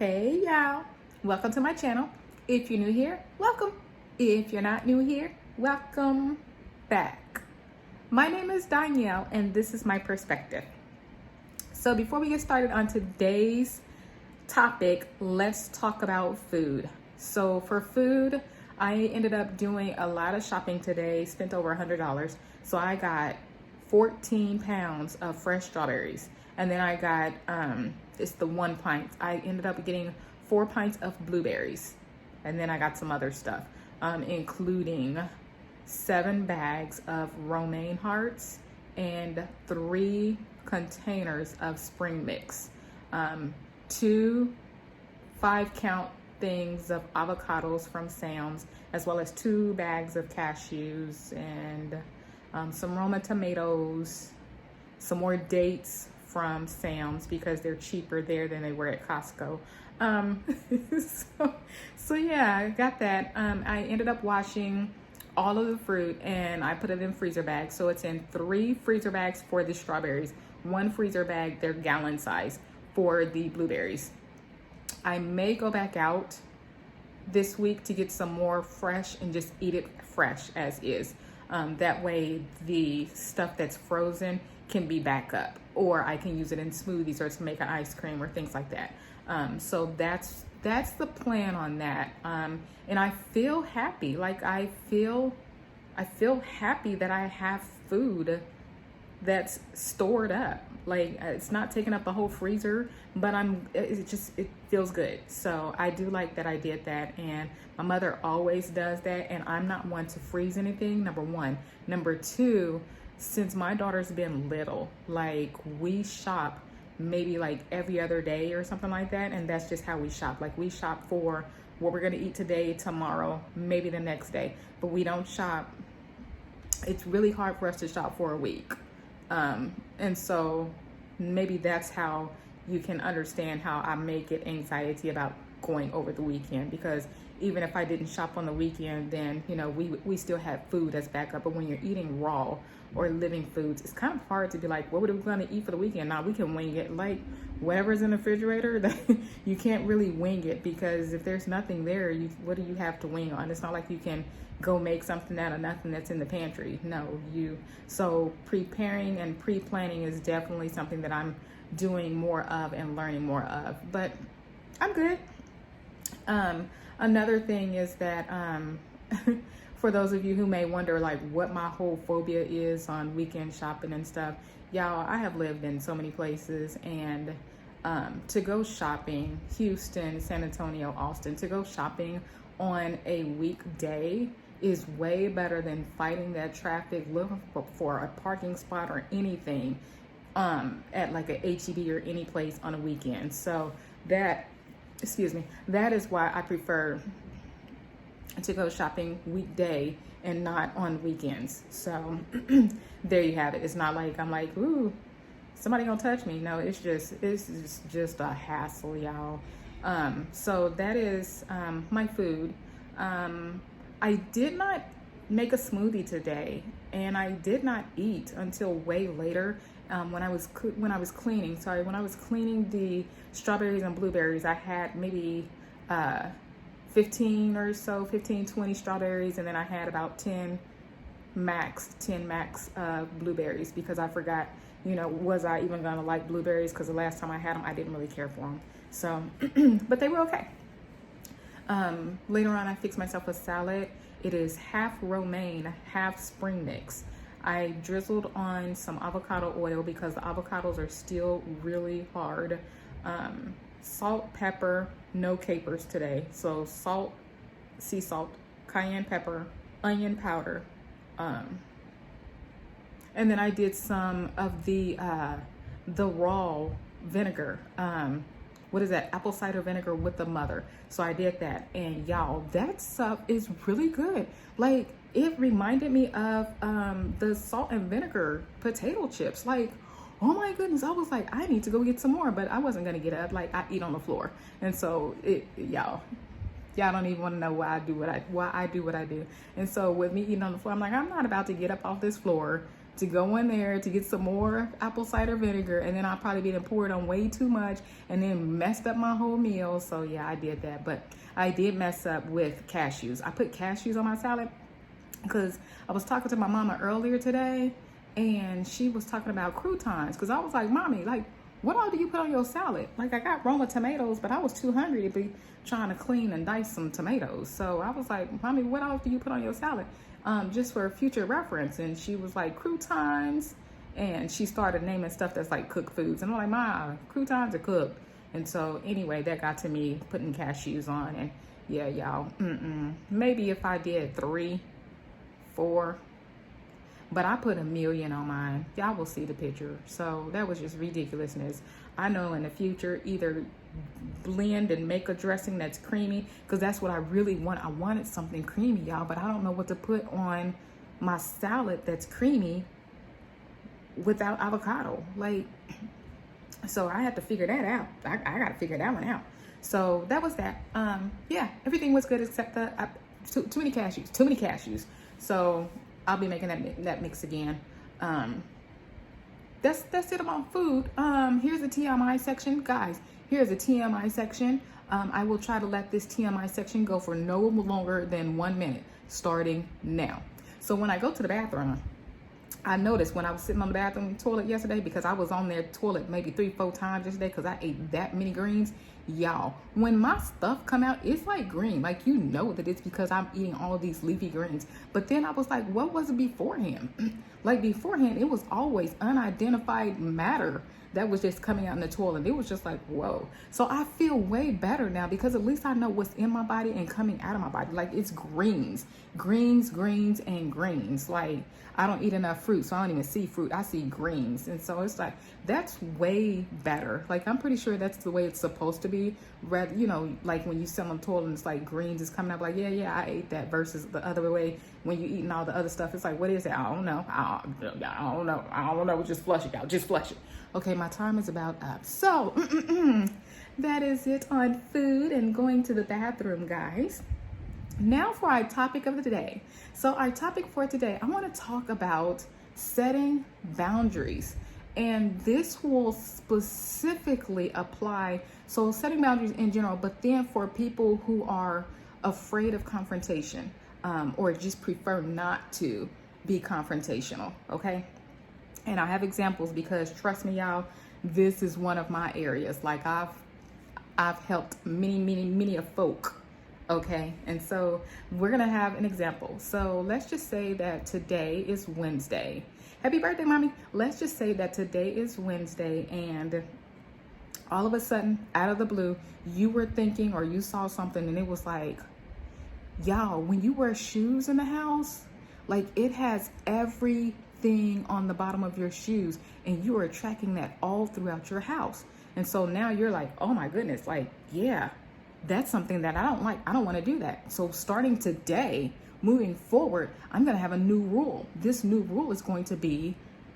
Hey y'all, welcome to my channel. If you're new here, welcome. If you're not new here, welcome back. My name is Danielle and this is my perspective. So before we get started on today's topic, let's talk about food. So for food, I ended up doing a lot of shopping today, spent over $100. So I got 14 pounds of fresh strawberries. And then I got, it's the 1 pint. I ended up getting 4 pints of blueberries. And then I got some other stuff, including 7 bags of romaine hearts and 3 containers of spring mix. 2 5-count things of avocados from Sam's, as well as 2 bags of cashews and some Roma tomatoes, some more dates from Sam's because they're cheaper there than they were at Costco. So yeah, I got that. I ended up washing all of the fruit and I put it in freezer bags. So it's in 3 freezer bags for the strawberries, 1 freezer bag, they're gallon size, for the blueberries. I may go back out this week to get some more fresh and just eat it fresh as is. That way the stuff that's frozen can be back up, or I can use it in smoothies or to make an ice cream or things like that. So that's the plan on that. And I feel happy. Like I feel happy that I have food that's stored up. Like it's not taking up the whole freezer, but it feels good. So I do like that I did that, and my mother always does that, and I'm not one to freeze anything, number 1. Number 2, since my daughter's been little, like we shop maybe like every other day or something like that, and that's just how we shop. Like we shop for what we're gonna eat today, tomorrow, maybe the next day, but we don't shop. It's really hard for us to shop for a week. And so maybe that's how you can understand how I may get anxiety about going over the weekend, because even if I didn't shop on the weekend, then, you know, we still have food as backup. But when you're eating raw or living foods, it's kind of hard to be like, what are we going to eat for the weekend? Now we can wing it, like whatever's in the refrigerator. That you can't really wing it, because if there's nothing there, what do you have to wing on? It's not like you can go make something out of nothing that's in the pantry. So preparing and pre-planning is definitely something that I'm doing more of and learning more of, but I'm good. Another thing is that for those of you who may wonder like what my whole phobia is on weekend shopping and stuff, y'all, I have lived in so many places, and to go shopping, Houston, San Antonio, Austin, to go shopping on a weekday is way better than fighting that traffic, looking for a parking spot or anything at like a H-E-B or any place on a weekend. So that is why I prefer to go shopping weekday and not on weekends. So there you have it. It's not like I'm like, ooh, somebody gonna touch me. No, it's just a hassle, y'all. So that is my food. I did not make a smoothie today, and I did not eat until way later. When I was cleaning the strawberries and blueberries, I had maybe 15 or so, 15, 20 strawberries, and then I had about 10 max blueberries, because I forgot, was I even gonna like blueberries, because the last time I had them, I didn't really care for them. So, but they were okay. Later on, I fixed myself a salad. It is half romaine, half spring mix. I drizzled on some avocado oil because the avocados are still really hard. Salt, pepper, no capers today. So salt, sea salt, cayenne pepper, onion powder. And then I did some of the raw vinegar. What is that? Apple cider vinegar with the mother. So I did that, and y'all, that stuff is really good. Like, it reminded me of the salt and vinegar potato chips. Like, oh my goodness, I was like, I need to go get some more, but I wasn't gonna get up. Like, I eat on the floor. And so y'all don't even want to know why I do what I do. And so with me eating on the floor, I'm like, I'm not about to get up off this floor to go in there to get some more apple cider vinegar, and then I'll probably be poured on way too much and then messed up my whole meal. So yeah, I did that. But I did mess up with cashews. I put cashews on my salad because I was talking to my mama earlier today, and she was talking about croutons, because I was like, Mommy, like, what all do you put on your salad? Like, I got Roma tomatoes, but I was too hungry to be trying to clean and dice some tomatoes. So I was like, Mommy, what else do you put on your salad? Just for future reference. And she was like, croutons. And she started naming stuff that's like cooked foods. And I'm like, Ma, croutons are cooked. And so anyway, that got to me putting cashews on. And yeah, y'all, maybe if I did 3, 4, but I put 1,000,000 on mine. Y'all will see the picture. So that was just ridiculousness. I know in the future, either blend and make a dressing that's creamy, because that's what I really want. I wanted something creamy, y'all, but I don't know what to put on my salad that's creamy without avocado. Like, so I had to figure that out. I got to figure that one out. So that was that. Yeah, everything was good except the too many cashews. So I'll be making that mix again. That's it about food. Here's the TMI section, guys. Here's the TMI section. I will try to let this TMI section go for no longer than 1 minute, starting now. So when I go to the bathroom, I noticed when I was sitting on the bathroom toilet yesterday, because I was on their toilet maybe 3-4 times yesterday because I ate that many greens. Y'all, when my stuff come out, it's like green. Like, you know that it's because I'm eating all of these leafy greens. But then I was like, what was it beforehand? Like, beforehand, it was always unidentified matter that was just coming out in the toilet. It was just like, whoa. So I feel way better now, because at least I know what's in my body and coming out of my body. Like, it's greens, and greens. Like, I don't eat enough fruit, so I don't even see fruit. I see greens. And so it's like, that's way better. Like, I'm pretty sure that's the way it's supposed to be. Rather, you know, like when you sit on the toilet and it's like greens is coming up, like, yeah, I ate that, versus the other way when you're eating all the other stuff. It's like, what is it? I don't know. I don't know. Just flush it out. Just flush it. Okay, my time is about up. So that is it on food and going to the bathroom, guys. Now for our topic of the day. So our topic for today, I want to talk about setting boundaries. And this will specifically apply, so setting boundaries in general, but then for people who are afraid of confrontation, or just prefer not to be confrontational, okay? And I have examples, because trust me, y'all, this is one of my areas. Like, I've helped many of folk. Okay, and so we're gonna have an example. So let's just say that today is Wednesday. Happy birthday, Mommy. Let's just say that today is Wednesday, and all of a sudden, out of the blue, you were thinking, or you saw something, and it was like, y'all, when you wear shoes in the house, like, it has everything on the bottom of your shoes, and you are tracking that all throughout your house. And so now you're like, oh my goodness, like, yeah, that's something that I don't like. I don't want to do that. So starting today, moving forward, I'm going to have a new rule. This new rule is going to be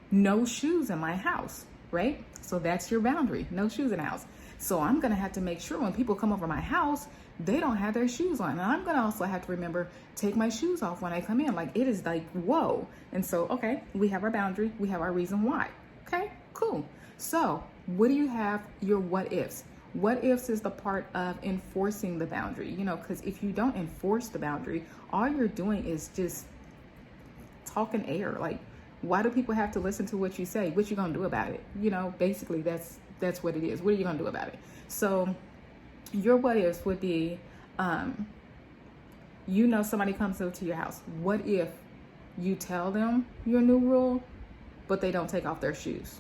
no shoes in my house, right? So that's your boundary, no shoes in the house. So I'm going to have to make sure when people come over my house, they don't have their shoes on. And I'm going to also have to remember, take my shoes off when I come in. Like, it is like, whoa. And so, okay, we have our boundary. We have our reason why. Okay, cool. So what do you have? Your what ifs. What ifs is the part of enforcing the boundary, you know, because if you don't enforce the boundary, all you're doing is just talking air. Like, why do people have to listen to what you say? What you gonna do about it? You know, basically that's what it is. What are you gonna do about it? So your what ifs would be, you know, somebody comes over to your house. What if you tell them your new rule, but they don't take off their shoes?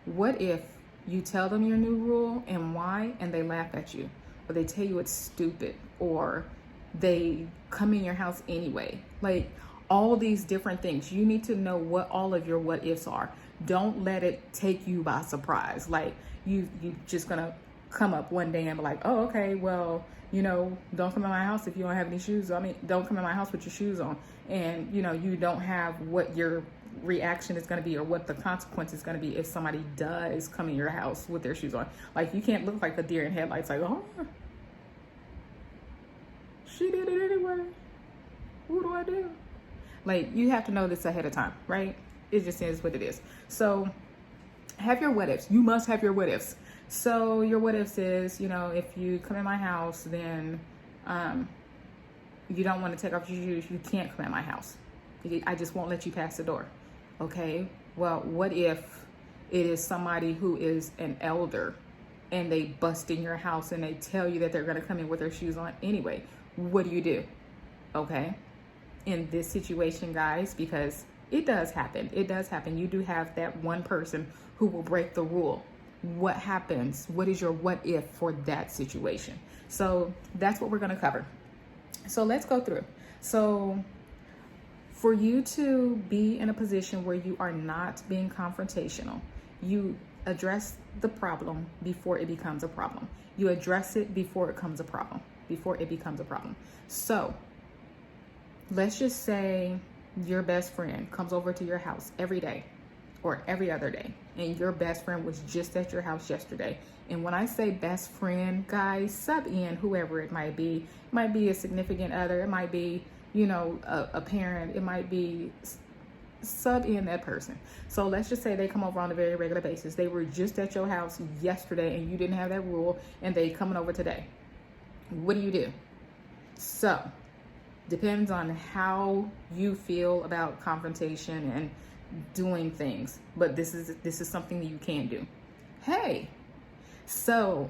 What if you tell them your new rule and why, and they laugh at you, or they tell you it's stupid, or they come in your house anyway? Like, all these different things. You need to know what all of your what ifs are. Don't let it take you by surprise. Like, you just gonna come up one day and be like, oh, okay, well, you know, don't come in my house if you don't have any shoes. I mean, don't come in my house with your shoes on. And, you know, you don't have what your reaction is going to be, or what the consequence is going to be if somebody does come in your house with their shoes on. Like, you can't look like a deer in headlights, like, oh, she did it anyway. What do I do? Like, you have to know this ahead of time, right? It just is what it is. So have your what ifs. You must have your what ifs. So your what ifs is, if you come in my house, then you don't want to take off your shoes, you can't come in my house. I just won't let you pass the door. Okay, well, what if it is somebody who is an elder and they bust in your house and they tell you that they're going to come in with their shoes on anyway? What do? Okay, in this situation, guys, because it does happen. You do have that one person who will break the rule. What happens? What is your what if for that situation? So that's what we're going to cover. So let's go through. So for you to be in a position where you are not being confrontational, you address the problem before it becomes a problem. You address it before it becomes a problem. So let's just say your best friend comes over to your house every day or every other day, and your best friend was just at your house yesterday. And when I say best friend, guys, sub in whoever it might be. It might be a significant other. It might be, a parent. It might be sub in that person. So let's just say they come over on a very regular basis. They were just at your house yesterday and you didn't have that rule, and they coming over today. What do? So depends on how you feel about confrontation and doing things, but this is something that you can do. Hey, so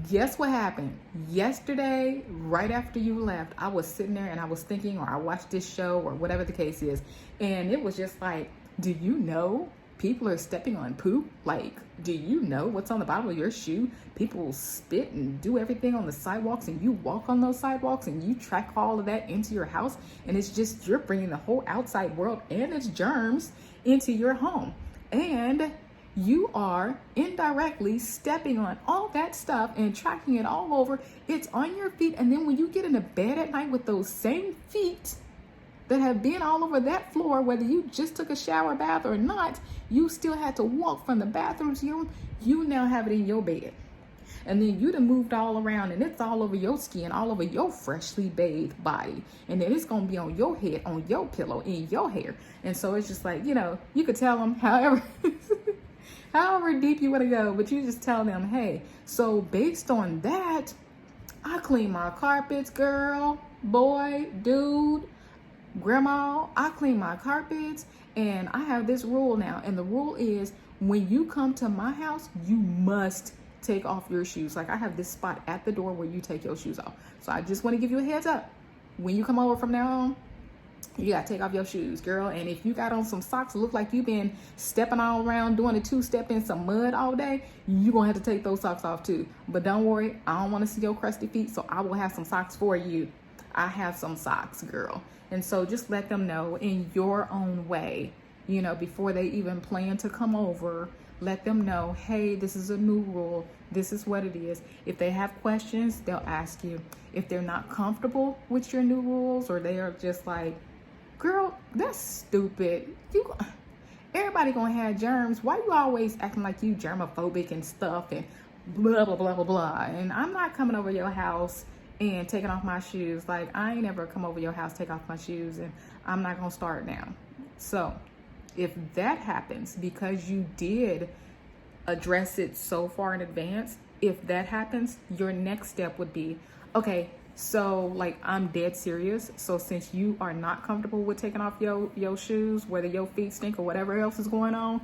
guess what happened yesterday? Right after you left, I was sitting there and I was thinking, or I watched this show or whatever the case is, and it was just like, do you know people are stepping on poop? Like, do you know what's on the bottom of your shoe? People spit and do everything on the sidewalks, and you walk on those sidewalks and you track all of that into your house, and it's just, you're bringing the whole outside world and its germs into your home, and you are indirectly stepping on all that stuff and tracking it all over. It's on your feet, and then when you get into bed at night with those same feet that have been all over that floor, whether you just took a shower, bath, or not, you still had to walk from the bathroom to your room. You now have it in your bed. And then you done moved all around, and it's all over your skin, all over your freshly bathed body. And then it's going to be on your head, on your pillow, in your hair. And so it's just like, you could tell them however deep you want to go, but you just tell them, hey, so based on that, I clean my carpets, girl, boy, dude, grandma, I clean my carpets, and I have this rule now. And the rule is, when you come to my house, you must take off your shoes. Like, I have this spot at the door where you take your shoes off. So I just want to give you a heads up. When you come over from now on, you got to take off your shoes, girl. And if you got on some socks, look like you've been stepping all around doing a two-step in some mud all day, you're going to have to take those socks off too. But don't worry, I don't want to see your crusty feet, so I will have some socks for you. I have some socks, girl. And so just let them know in your own way, before they even plan to come over. Let them know, hey, this is a new rule. This is what it is. If they have questions, they'll ask you. If they're not comfortable with your new rules, or they are just like, girl, that's stupid. Everybody gonna have germs. Why you always acting like you germophobic and stuff and blah, blah, blah, blah, blah. And I'm not coming over your house and taking off my shoes. Like, I ain't never come over your house, take off my shoes, and I'm not gonna start now. So if that happens, because you did address it so far in advance, if that happens, your next step would be, okay, so like, I'm dead serious. So since you are not comfortable with taking off your shoes, whether your feet stink or whatever else is going on,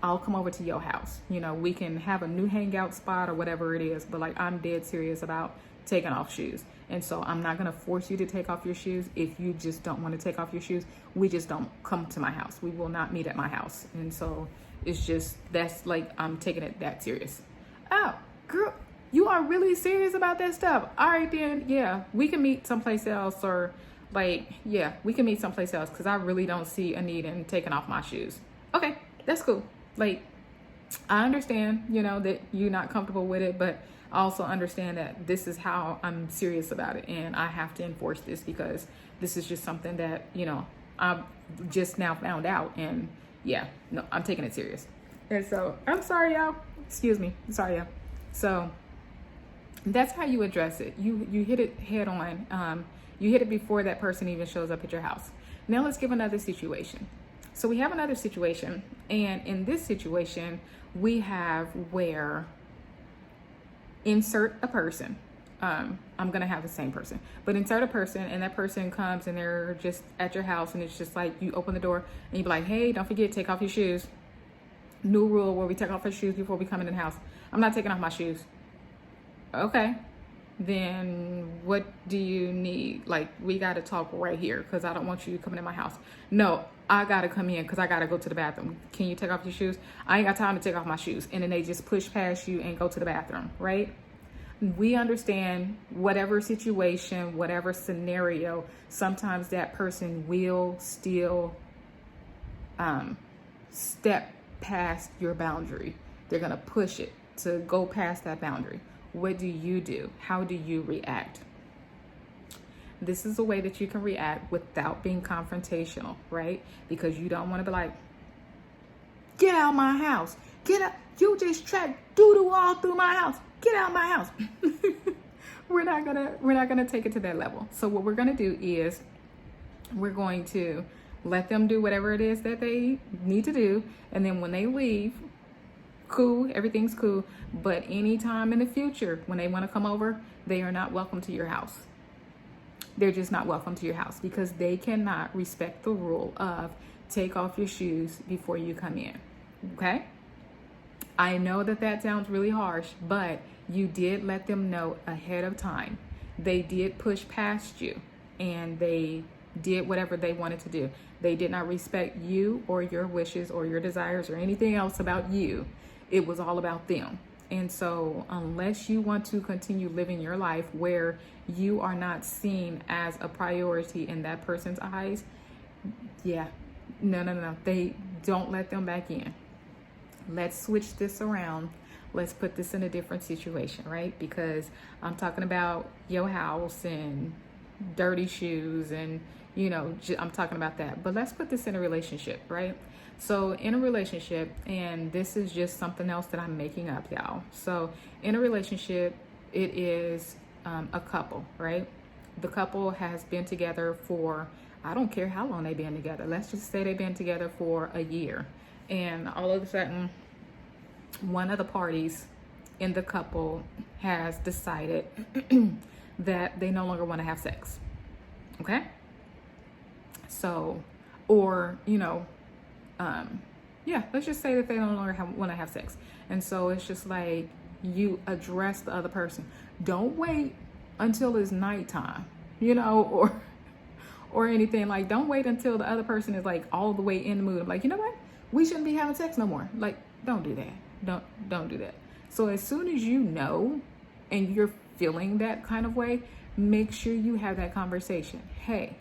I'll come over to your house. We can have a new hangout spot or whatever it is, but like, I'm dead serious about taking off shoes. And so I'm not going to force you to take off your shoes. If you just don't want to take off your shoes, we just don't come to my house. We will not meet at my house. And so it's just, that's like, I'm taking it that serious. Oh, girl, you are really serious about that stuff. All right, then, yeah, we can meet someplace else, or like, yeah, we can meet someplace else, because I really don't see a need in taking off my shoes. Okay, that's cool. Like, I understand, that you're not comfortable with it, but I also understand that this is how I'm serious about it, and I have to enforce this, because this is just something that, I've just now found out, and yeah, no, I'm taking it serious. And so I'm sorry, y'all. Excuse me. I'm sorry, y'all. So that's how you address it. You hit it head on. You hit it before that person even shows up at your house. Now let's give another situation. So we have another situation, and in this situation, we have where insert a person. I'm gonna have the same person, but insert a person, and that person comes and they're just at your house, and it's just like you open the door and you be like, hey, don't forget, take off your shoes. New rule where we take off our shoes before we come in the house. I'm not taking off my shoes. Okay, then what do you need? Like, we got to talk right here because I don't want you coming in my house. No, I got to come in because I got to go to the bathroom. Can you take off your shoes? I ain't got time to take off my shoes. And then they just push past you and go to the bathroom, right? We understand whatever situation, whatever scenario, sometimes that person will still step past your boundary. They're going to push it to go past that boundary. What do you do? How do you react? This is a way that you can react without being confrontational, right? Because you don't want to be like, get out of my house. Get out. You just tracked doo-doo all through my house. Get out of my house. We're not gonna take it to that level. So what we're gonna do is we're going to let them do whatever it is that they need to do, and then when they leave, cool, everything's cool. But anytime in the future when they want to come over, they are not welcome to your house. They're just not welcome to your house because they cannot respect the rule of take off your shoes before you come in. Okay? I know that sounds really harsh, but you did let them know ahead of time. They did push past you and they did whatever they wanted to do. They did not respect you or your wishes or your desires or anything else about you. It was all about them. And so unless you want to continue living your life where you are not seen as a priority in that person's eyes, no. They don't let them back in. Let's switch this around. Let's put this in a different situation, right? Because I'm talking about your house and dirty shoes and, I'm talking about that. But let's put this in a relationship, right? So in a relationship, and this is just something else that I'm making up, y'all. So in a relationship, it is a couple, right? The couple has been together for, I don't care how long they've been together. Let's just say they've been together for a year. And all of a sudden, one of the parties in the couple has decided that they no longer want to have sex. Okay? So, or, let's just say that they no longer want to have sex. And so it's just like you address the other person. Don't wait until it's nighttime, or anything. Like, don't wait until the other person is like all the way in the mood. I'm like, you know what? We shouldn't be having sex no more. Like, don't do that. Don't do that. So as soon as you know and you're feeling that kind of way, make sure you have that conversation. Hey,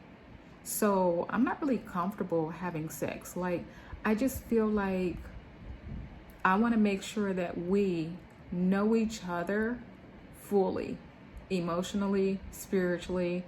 so I'm not really comfortable having sex. Like, I just feel like I want to make sure that we know each other fully, emotionally, spiritually,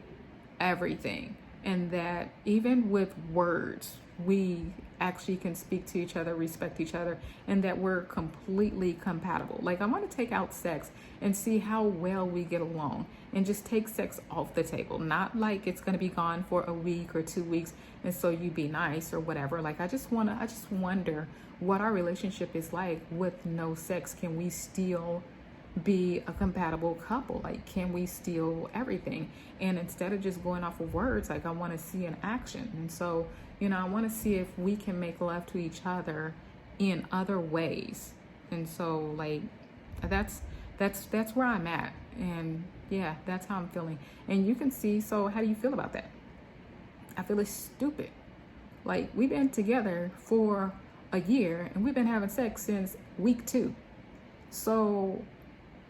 everything. And that even with words, we actually can speak to each other, respect each other, and that we're completely compatible. Like, I want to take out sex and see how well we get along and just take sex off the table. Not like it's going to be gone for a week or 2 weeks and so you be nice or whatever. Like, I just wonder what our relationship is like with no sex. Can we still be a compatible couple? Like, can we steal everything? And instead of just going off of words, like, I want to see an action. And so, I want to see if we can make love to each other in other ways. And so, like, that's where I'm at. And yeah, that's how I'm feeling. And you can see, so how do you feel about that? I feel it's stupid. Like, we've been together for a year and we've been having sex since week 2. So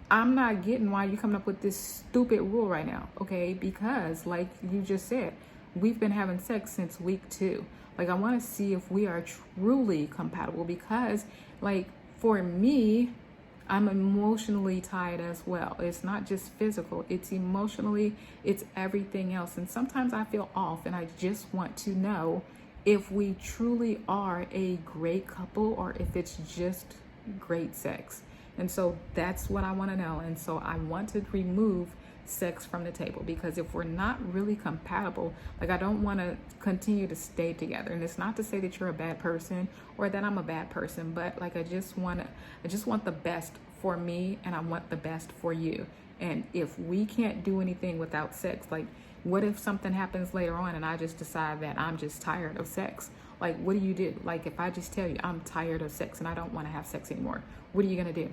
I'm not getting why you're coming up with this stupid rule right now, okay? Because like you just said, we've been having sex since week 2. Like, I want to see if we are truly compatible because, like, for me, I'm emotionally tied as well. It's not just physical, it's emotionally, it's everything else. And sometimes I feel off and I just want to know if we truly are a great couple or if it's just great sex. And so that's what I want to know. And so I want to remove sex from the table, because if we're not really compatible, like, I don't want to continue to stay together. And it's not to say that you're a bad person or that I'm a bad person, but like, I just want the best for me, and I want the best for you. And if we can't do anything without sex, like, what if something happens later on and I just decide that I'm just tired of sex? Like, what do you do? Like, if I just tell you I'm tired of sex and I don't want to have sex anymore, what are you going to do?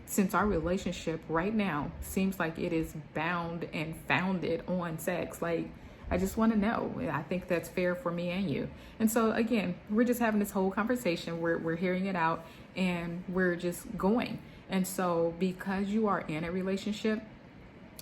Since our relationship right now seems like it is bound and founded on sex, like, I just want to know. I think that's fair for me and you. And so again, we're just having this whole conversation. We're hearing it out, and we're just going. And so because you are in a relationship,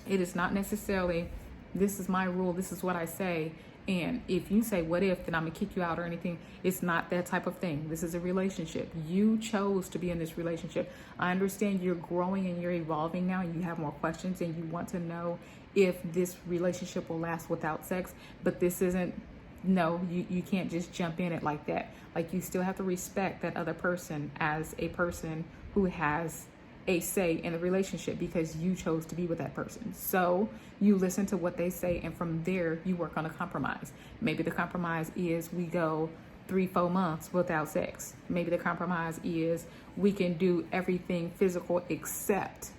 it is not necessarily, this is my rule, this is what I say, and if you say what if, then I'm gonna kick you out or anything. It's not that type of thing. This is a relationship. You chose to be in this relationship. I understand you're growing and you're evolving now, and you have more questions, and you want to know if this relationship will last without sex. But this isn't, no, you can't just jump in it like that. Like, you still have to respect that other person as a person who has a say in the relationship, because you chose to be with that person. So you listen to what they say, and from there you work on a compromise. Maybe the compromise is we go 3-4 months without sex. Maybe the compromise is we can do everything physical except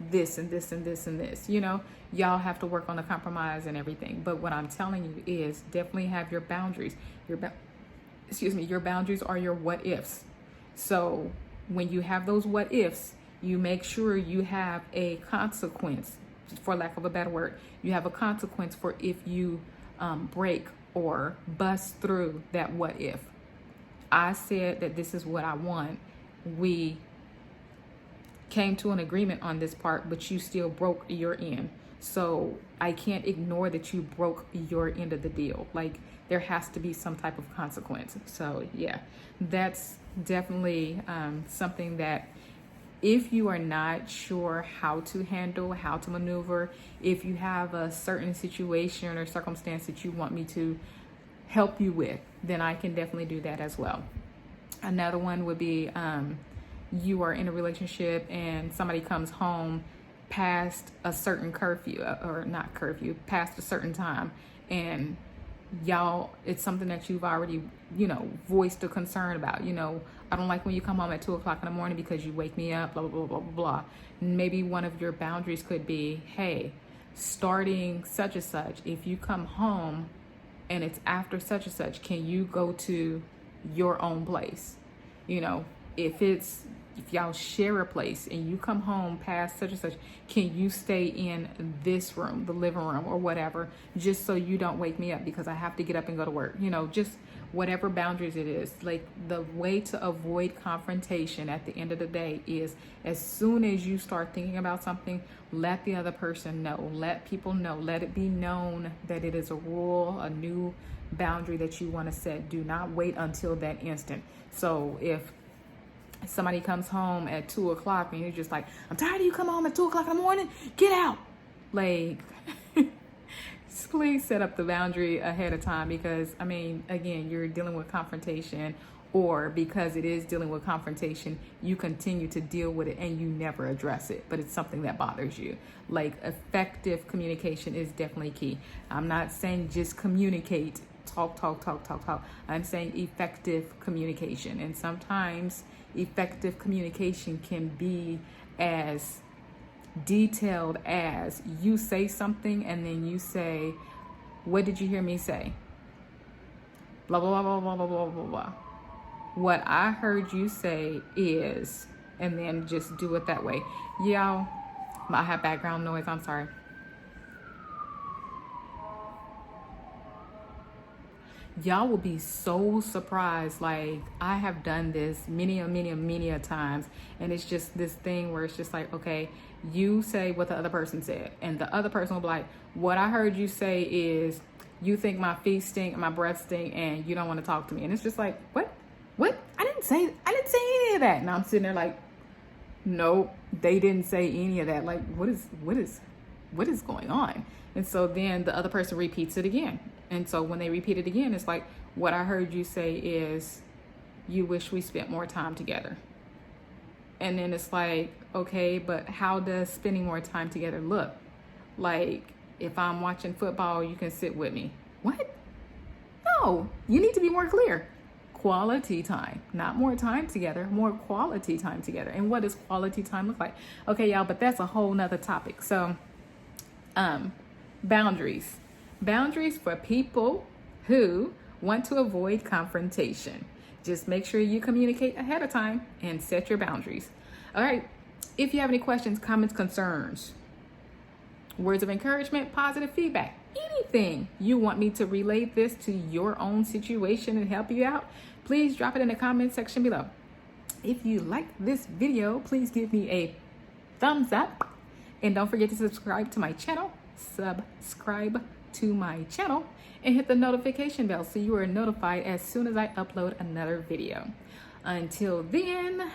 this and this and this and this. You know, y'all have to work on the compromise and everything. But what I'm telling you is definitely have your boundaries. Your boundaries are your what ifs. So when you have those what ifs, you make sure you have a consequence, for lack of a better word. You have a consequence for if you break or bust through that what if. I said that this is what I want. We came to an agreement on this part, but you still broke your end. So I can't ignore that you broke your end of the deal. Like, there has to be some type of consequence. So yeah, that's definitely something that, if you are not sure how to handle, how to maneuver, if you have a certain situation or circumstance that you want me to help you with, then I can definitely do that as well. Another one would be you are in a relationship and somebody comes home past a certain curfew, or not curfew, past a certain time, and y'all, it's something that you've already, voiced a concern about. I don't like when you come home at 2:00 in the morning because you wake me up, blah, blah, blah, blah, blah. Maybe one of your boundaries could be, hey, starting such and such, if you come home and it's after such and such, can you go to your own place? If y'all share a place and you come home past such and such, can you stay in this room, the living room or whatever, just so you don't wake me up because I have to get up and go to work? Just whatever boundaries it is. Like, the way to avoid confrontation at the end of the day is, as soon as you start thinking about something, let the other person know, let people know, let it be known that it is a rule, a new boundary that you want to set. Do not wait until that instant. So if somebody comes home at 2:00 and you're just like, I'm tired of you coming home at 2:00 in the morning, get out. Like, please set up the boundary ahead of time, because again, you're dealing with confrontation, or because it is dealing with confrontation, you continue to deal with it and you never address it, but it's something that bothers you. Like, effective communication is definitely key. I'm not saying just communicate, talk. I'm saying effective communication. And sometimes effective communication can be as detailed as you say something and then you say, what did you hear me say? Blah, blah, blah, blah, blah, blah, blah, blah. What I heard you say is, and then just do it that way. Y'all, I have background noise, I'm sorry. Y'all will be so surprised. Like, I have done this many a times, and it's just this thing where it's just like, okay, you say what the other person said, and the other person will be like, what I heard you say is, you think my feet stink and my breath stink and you don't want to talk to me. And it's just like, what? I didn't say any of that. And I'm sitting there like, nope, they didn't say any of that. Like, what is going on? And so then the other person repeats it again. And so when they repeat it again, it's like, what I heard you say is, you wish we spent more time together. And then it's like, okay, but how does spending more time together look? Like, if I'm watching football, you can sit with me. What? No, you need to be more clear. Quality time, not more time together, more quality time together. And what does quality time look like? Okay, y'all, but that's a whole nother topic. So, boundaries. Boundaries for people who want to avoid confrontation. Just make sure you communicate ahead of time and set your boundaries. All right. If you have any questions, comments, concerns, words of encouragement, positive feedback, anything you want me to relate this to your own situation and help you out, please drop it in the comment section below. If you like this video, please give me a thumbs up. And don't forget to subscribe to my channel. And hit the notification bell so you are notified as soon as I upload another video. Until then,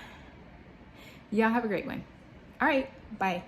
y'all have a great one. All right, bye.